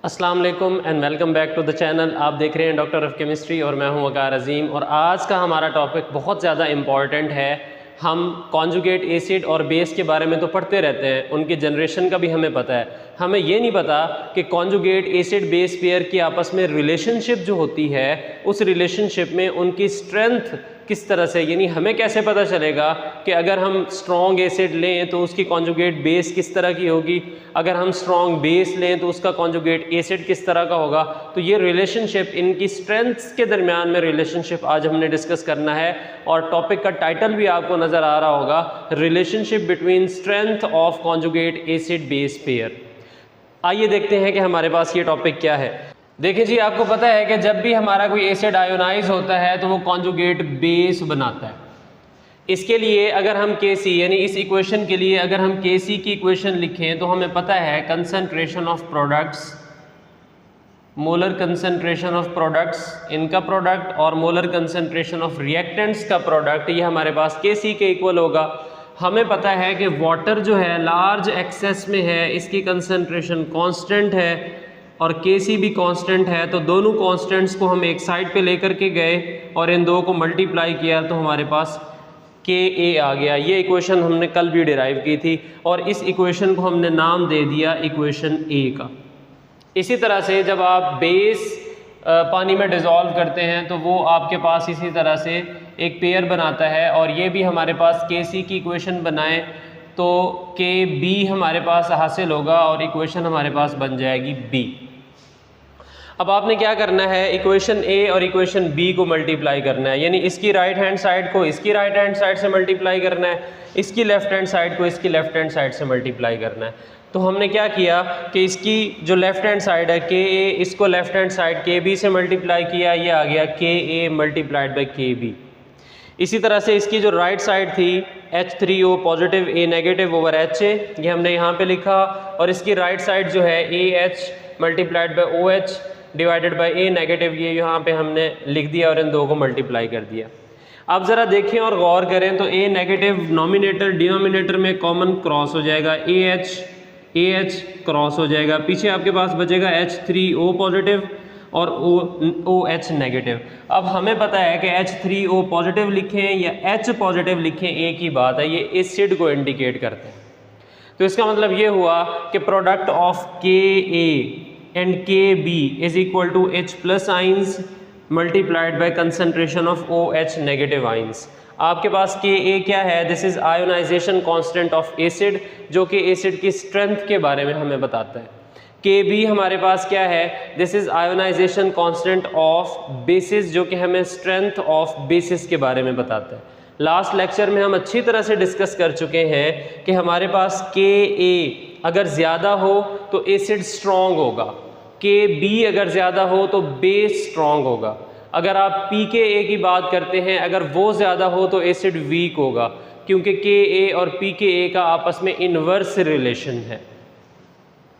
अस्सलाम वालेकुम and welcome back to the channel. आप देख रहे हैं डॉक्टर ऑफ केमिस्ट्री और मैं हूं वकार अजीम। और आज का हमारा टॉपिक बहुत ज़्यादा इम्पॉर्टेंट है। हम कॉन्जुगेट एसिड और बेस के बारे में तो पढ़ते रहते हैं, उनके जनरेशन का भी हमें पता है। हमें ये नहीं पता कि कॉन्जुगेट एसिड बेस पेयर की आपस में रिलेशनशिप जो होती है, उस रिलेशनशिप में उनकी स्ट्रेंथ किस तरह से, यानी हमें कैसे पता चलेगा कि अगर हम स्ट्रॉन्ग एसिड लें तो उसकी कॉन्जुगेट बेस किस तरह की होगी, अगर हम स्ट्रॉन्ग बेस लें तो उसका कॉन्जुगेट एसिड किस तरह का होगा। तो ये रिलेशनशिप, इनकी स्ट्रेंथ्स के दरमियान में रिलेशनशिप आज हमने डिस्कस करना है। और टॉपिक का टाइटल भी आपको नज़र आ रहा होगा, relationship between strength of conjugate acid base pair. आइए देखते हैं कि हमारे पास ये टॉपिक क्या है। देखिए जी, आपको पता है कि जब भी हमारा कोई एसिड आयोनाइज होता है तो वो कॉन्जुगेट बेस बनाता है। इसके लिए अगर हम Kc यानी इस इक्वेशन के लिए अगर हम Kc की इक्वेशन लिखें तो हमें पता है concentration of products, molar concentration of products, इनका प्रोडक्ट, और मोलर कंसंट्रेशन ऑफ रिएक्टेंट्स का प्रोडक्ट, ये हमारे पास Kc के इक्वल होगा। हमें पता है कि वाटर जो है लार्ज एक्सेस में है, इसकी कंसंट्रेशन कांस्टेंट है और Kc भी कांस्टेंट है। तो दोनों कांस्टेंट्स को हम एक साइड पे लेकर के गए और इन दो को मल्टीप्लाई किया तो हमारे पास Ka आ गया। ये इक्वेशन हमने कल भी डिराइव की थी और इस इक्वेशन को हमने नाम दे दिया इक्वेशन A का। इसी तरह से जब आप बेस पानी में डिज़ोल्व करते हैं तो वो आपके पास इसी तरह से एक पेयर बनाता है, और ये भी हमारे पास Kc की इक्वेशन बनाएं तो Kb हमारे पास हासिल होगा और इक्वेशन हमारे पास बन जाएगी B। अब आपने क्या करना है, इक्वेशन A और इक्वेशन B को मल्टीप्लाई करना है, यानी इसकी राइट हैंड साइड को इसकी राइट हैंड साइड से मल्टीप्लाई करना है, इसकी लेफ्ट हैंड साइड को इसकी लेफ्ट हैंड साइड से मल्टीप्लाई करना है। तो हमने क्या किया कि इसकी जो लेफ्ट हैंड साइड है Ka, इसको लेफ्ट हैंड साइड Kb से मल्टीप्लाई किया, ये आ गया Ka मल्टीप्लाइड बाई Kb। इसी तरह से इसकी जो राइट साइड थी H3O positive A negative over HA, ये हमने यहाँ पे लिखा, और इसकी राइट साइड जो है AH multiplied by OH divided by A negative, ये यहाँ पे हमने लिख दिया और इन दो को मल्टीप्लाई कर दिया। अब ज़रा देखें और गौर करें तो A नेगेटिव नॉमिनेटर डिनोमिनेटर में कॉमन क्रॉस हो जाएगा, AH क्रॉस हो जाएगा, पीछे आपके पास बचेगा H3O पॉजिटिव और OH नेगेटिव। अब हमें पता है कि H3O पॉजिटिव लिखें या H पॉजिटिव लिखें एक ही बात है, ये एसिड को इंडिकेट करते हैं। तो इसका मतलब ये हुआ कि product of Ka and Kb is equal to H plus ions multiplied by concentration of OH negative ions. आपके पास Ka क्या है, this is ionisation constant of acid, जो कि एसिड की स्ट्रेंथ के बारे में हमें बताता है। Kb हमारे पास क्या है, this is ionisation constant of bases, जो कि हमें स्ट्रेंथ ऑफ बेसिस के बारे में बताता है। लास्ट लेक्चर में हम अच्छी तरह से डिस्कस कर चुके हैं कि हमारे पास Ka अगर ज़्यादा हो तो एसिड स्ट्रॉन्ग होगा, Kb अगर ज़्यादा हो तो बेस स्ट्रॉन्ग होगा। अगर आप pKa की बात करते हैं, अगर वो ज़्यादा हो तो एसिड वीक होगा, क्योंकि Ka और pKa का आपस में इन्वर्स रिलेशन है।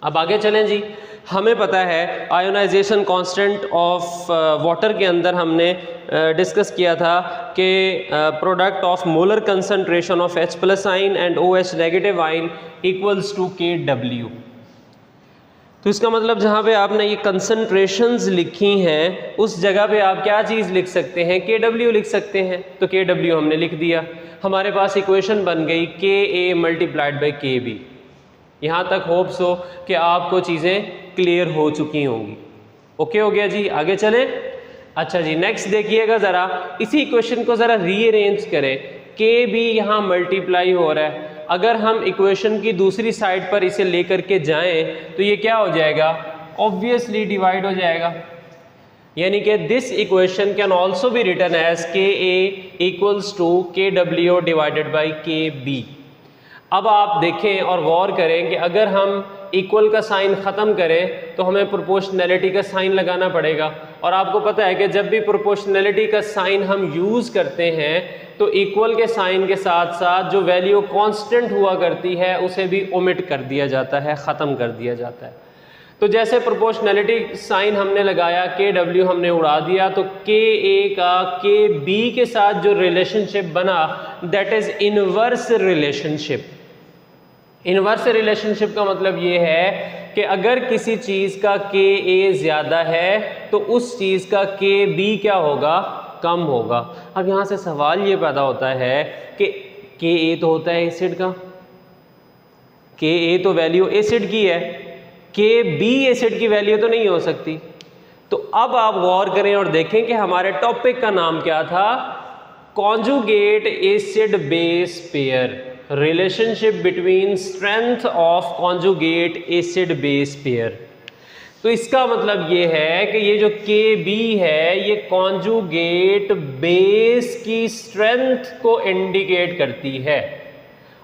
अब आगे चलें जी, हमें पता है आयोनाइजेशन कांस्टेंट ऑफ वाटर के अंदर हमने डिस्कस किया था कि product of molar concentration of H plus ion and OH negative ion equals to Kw। तो इसका मतलब जहाँ पे आपने ये कंसंट्रेशंस लिखी हैं उस जगह पे आप क्या चीज़ लिख सकते हैं, Kw लिख सकते हैं। तो Kw हमने लिख दिया, हमारे पास इक्वेशन बन गई Ka मल्टीप्लाइड बाई Kb। यहाँ तक होप्स हो कि आपको चीज़ें क्लियर हो चुकी होंगी। ओके हो गया जी, आगे चलें। अच्छा जी, नेक्स्ट देखिएगा ज़रा, इसी इक्वेशन को ज़रा रीअरेंज करें। Kb यहाँ मल्टीप्लाई हो रहा है, अगर हम इक्वेशन की दूसरी साइड पर इसे लेकर के जाएं तो ये क्या हो जाएगा, ऑब्वियसली डिवाइड हो जाएगा। यानी कि this equation can also be written as Ka equals to Kw divided by Kb। अब आप देखें और गौर करें कि अगर हम इक्वल का साइन ख़त्म करें तो हमें प्रोपोर्शनैलिटी का साइन लगाना पड़ेगा, और आपको पता है कि जब भी प्रोपोर्शनैलिटी का साइन हम यूज़ करते हैं तो इक्वल के साइन के साथ साथ जो वैल्यू कांस्टेंट हुआ करती है उसे भी ओमिट कर दिया जाता है, ख़त्म कर दिया जाता है। तो जैसे प्रोपोर्शनैलिटी साइन हमने लगाया, Kw हमने उड़ा दिया, तो Ka का Kb के साथ जो रिलेशनशिप बना that is inverse relationship. Inverse relationship का मतलब ये है कि अगर किसी चीज़ का Ka ज़्यादा है तो उस चीज़ का Kb क्या होगा, कम होगा। अब यहाँ से सवाल ये पैदा होता है कि Ka तो होता है एसिड का, Ka तो वैल्यू एसिड की है, Kb एसिड की वैल्यू तो नहीं हो सकती। तो अब आप गौर करें और देखें कि हमारे टॉपिक का नाम क्या था, conjugate acid base pair, relationship between strength of conjugate acid base pair. तो इसका मतलब ये है कि ये जो Kb है ये कॉन्जुगेट बेस की स्ट्रेंथ को इंडिकेट करती है,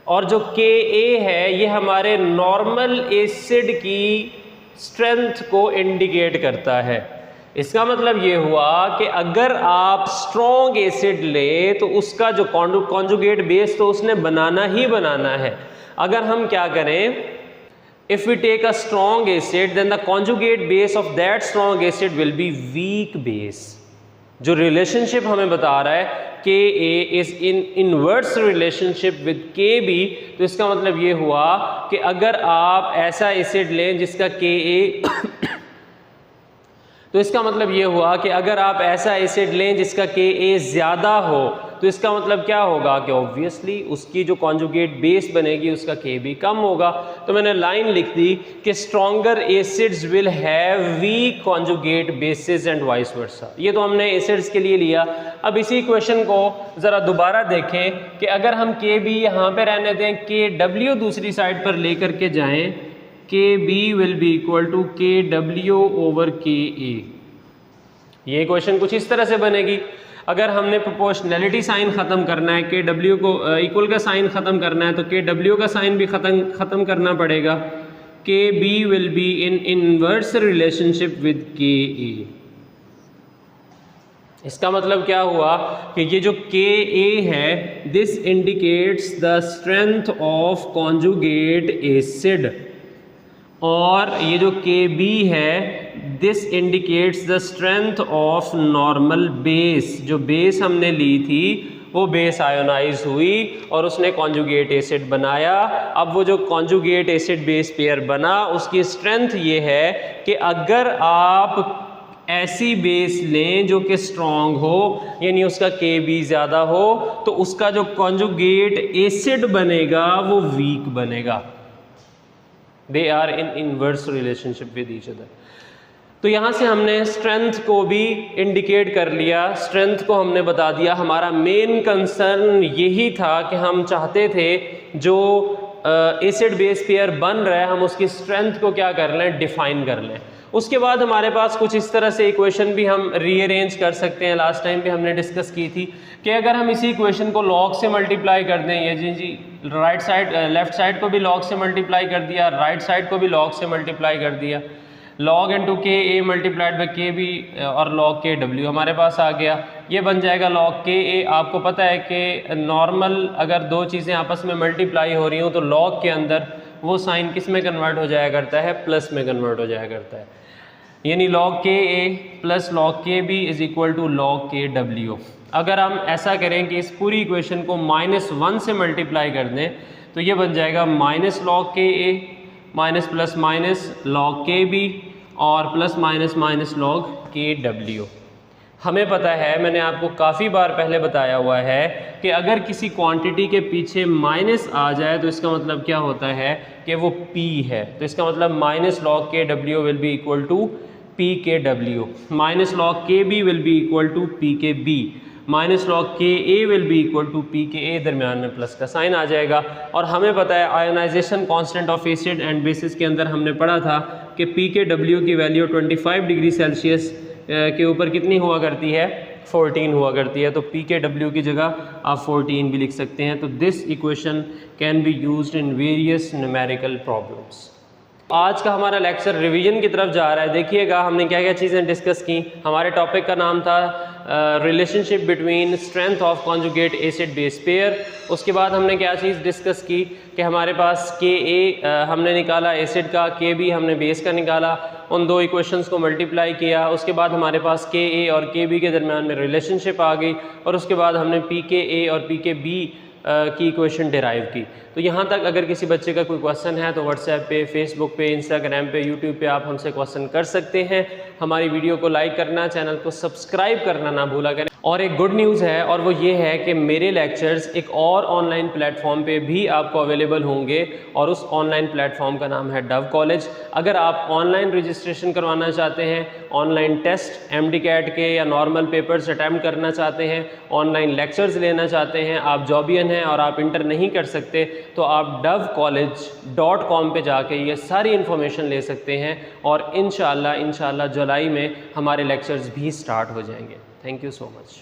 और जो Ka है ये हमारे नॉर्मल एसिड की स्ट्रेंथ को इंडिकेट करता है। इसका मतलब ये हुआ कि अगर आप स्ट्रॉन्ग एसिड ले तो उसका जो कॉन्जुगेट बेस तो उसने बनाना ही बनाना है। अगर हम क्या करें, if we take a strong acid then the conjugate base of that strong acid will be weak base. जो रिलेशनशिप हमें बता रहा है Ka is in inverse relationship with Kb, तो इसका मतलब ये हुआ कि अगर आप ऐसा एसिड लें जिसका Ka तो इसका मतलब ये हुआ कि अगर आप ऐसा एसिड लें जिसका Ka ज़्यादा हो तो इसका मतलब क्या होगा कि ऑब्वियसली उसकी जो कॉन्जुगेट बेस बनेगी उसका Kb कम होगा। तो मैंने लाइन लिख दी कि stronger acids will have week conjugate basis and vice versa. ये तो हमने एसिड्स के लिए लिया। अब इसी क्वेश्चन को ज़रा दोबारा देखें कि अगर हम Kb यहाँ पे रहने दें, Kw दूसरी साइड पर लेकर के जाएँ, Kb will be equal to Kw over Ka। ये क्वेश्चन कुछ इस तरह से बनेगी। अगर हमने प्रोपोर्शनैलिटी साइन ख़त्म करना है, Kw को इक्वल का साइन ख़त्म करना है तो Kw का साइन भी ख़त्म करना पड़ेगा। Kb will be in inverse relationship with Ka। इसका मतलब क्या हुआ कि ये जो Ka है this indicates the strength of conjugate acid, और ये जो Kb है this indicates the strength of normal base. जो बेस हमने ली थी वो बेस आयोनाइज हुई और उसने कॉन्जुगेट एसिड बनाया। अब वो जो कॉन्जुगेट एसिड बेस पेयर बना उसकी स्ट्रेंथ ये है कि अगर आप ऐसी बेस लें जो कि स्ट्रॉन्ग हो, यानी उसका Kb ज़्यादा हो, तो उसका जो कॉन्जुगेट एसिड बनेगा वो वीक बनेगा। They are in inverse relationship with each other. तो यहाँ से हमने स्ट्रेंथ को भी इंडिकेट कर लिया, स्ट्रेंथ को हमने बता दिया। हमारा मेन कंसर्न यही था कि हम चाहते थे जो एसिड बेस पेयर बन रहा है हम उसकी स्ट्रेंथ को क्या कर लें, डिफाइन कर लें। उसके बाद हमारे पास कुछ इस तरह से इक्वेशन भी हम रीअरेंज कर सकते हैं। लास्ट टाइम भी हमने डिस्कस की थी कि अगर हम इसी इक्वेशन को लॉग से मल्टीप्लाई कर दें, ये जी राइट साइड लेफ्ट साइड को भी लॉग से मल्टीप्लाई कर दिया, राइट साइड को भी लॉग से मल्टीप्लाई कर दिया, log into Ka multiplied by Kb और लॉग Kw हमारे पास आ गया। ये बन जाएगा लॉग Ka। आपको पता है कि नॉर्मल अगर दो चीज़ें आपस में मल्टीप्लाई हो रही हों तो लॉग के अंदर वो साइन किस में कन्वर्ट हो जाया करता है, प्लस में कन्वर्ट हो जाया करता है। यानी log Ka plus log Kb is equal to log Kw। अगर हम ऐसा करें कि इस पूरी इक्वेशन को -1 से मल्टीप्लाई कर दें तो ये बन जाएगा minus log Ka minus plus minus log Kb और plus minus minus log Kw। हमें पता है, मैंने आपको काफ़ी बार पहले बताया हुआ है कि अगर किसी क्वांटिटी के पीछे माइनस आ जाए तो इसका मतलब क्या होता है कि वो P है। तो इसका मतलब minus log Kw will be equal to Pkw, minus log Kb will be equal to Pkb, minus log Ka will be equal to Pka, दरमियान में प्लस का साइन आ जाएगा। और हमें पता है ionisation constant of acid and bases के अंदर हमने पढ़ा था कि Pkw की वैल्यू 25 डिग्री सेल्सियस के ऊपर कितनी हुआ करती है, 14 हुआ करती है। तो Pkw की जगह आप 14 भी लिख सकते हैं। तो this equation can be used in various numerical problems. आज का हमारा लेक्चर रिवीजन की तरफ जा रहा है। देखिएगा हमने क्या क्या चीज़ें डिस्कस की। हमारे टॉपिक का नाम था relationship between strength of conjugate acid base pair. उसके बाद हमने क्या चीज़ डिस्कस की कि हमारे पास Ka हमने निकाला एसिड का, Kb हमने बेस का निकाला, उन दो इक्वेशंस को मल्टीप्लाई किया। उसके बाद हमारे पास Ka और Kb के दरमियान में रिलेशनशिप आ गई और उसके बाद हमने Pka और Pkb की इक्वेशन डिराइव की। तो यहाँ तक अगर किसी बच्चे का कोई क्वेश्चन है तो व्हाट्सएप पे, फेसबुक पे, इंस्टाग्राम पे, यूट्यूब पे आप हमसे क्वेश्चन कर सकते हैं। हमारी वीडियो को लाइक करना, चैनल को सब्सक्राइब करना ना भूला करें। और एक गुड न्यूज़ है और वो ये है कि मेरे लेक्चर्स एक और ऑनलाइन प्लेटफॉर्म पे भी आपको अवेलेबल होंगे और उस ऑनलाइन प्लेटफॉर्म का नाम है डव कॉलेज। अगर आप ऑनलाइन रजिस्ट्रेशन करवाना चाहते हैं, ऑनलाइन टेस्ट MD-CAT के या नॉर्मल पेपर्स अटैम्प्ट करना चाहते हैं, ऑनलाइन लेक्चर्स लेना चाहते हैं, आप जॉबियन हैं और आप इंटर नहीं कर सकते, तो आप dovcollege.com पे जाके ये सारी इन्फॉर्मेशन ले सकते हैं और इंशाल्लाह जुलाई में हमारे लेक्चर्स भी स्टार्ट हो जाएंगे। Thank you so much.